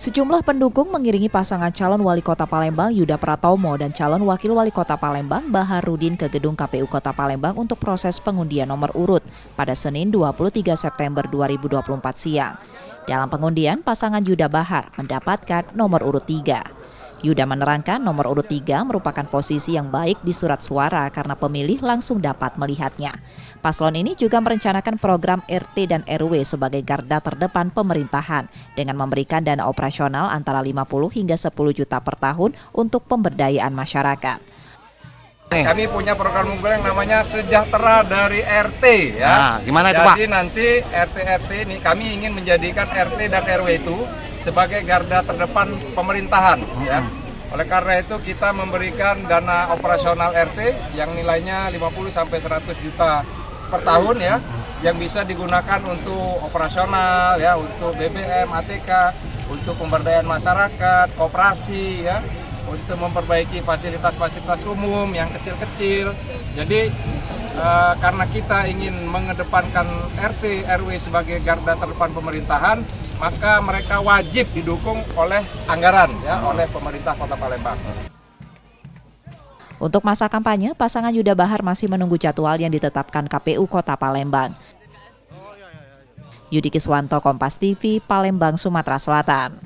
Sejumlah pendukung mengiringi pasangan calon wali kota Palembang Yuda Pratomo dan calon wakil wali kota Palembang Baharudin ke gedung KPU Kota Palembang untuk proses pengundian nomor urut pada Senin 23 September 2024 siang. Dalam pengundian, pasangan Yuda Bahar mendapatkan nomor urut 3. Yuda menerangkan nomor urut 3 merupakan posisi yang baik di surat suara karena pemilih langsung dapat melihatnya. Paslon ini juga merencanakan program RT dan RW sebagai garda terdepan pemerintahan dengan memberikan dana operasional antara 50 hingga 10 juta per tahun untuk pemberdayaan masyarakat. Kami punya program unggulan yang namanya Sejahtera dari RT ya. Nah, gimana itu, Pak? Jadi nanti RT ini kami ingin menjadikan RT dan RW itu sebagai garda terdepan pemerintahan ya. Oleh karena itu kita memberikan dana operasional RT yang nilainya 50 sampai 100 juta per tahun ya, yang bisa digunakan untuk operasional ya, untuk BBM, ATK, untuk pemberdayaan masyarakat, koperasi ya, untuk memperbaiki fasilitas-fasilitas umum yang kecil-kecil. Jadi karena kita ingin mengedepankan RT RW sebagai garda terdepan pemerintahan, maka mereka wajib didukung oleh anggaran ya, oleh pemerintah Kota Palembang. Untuk masa kampanye, pasangan Yuda Bahar masih menunggu jadwal yang ditetapkan KPU Kota Palembang. Yudi Kiswanto, Kompas TV, Palembang, Sumatera Selatan.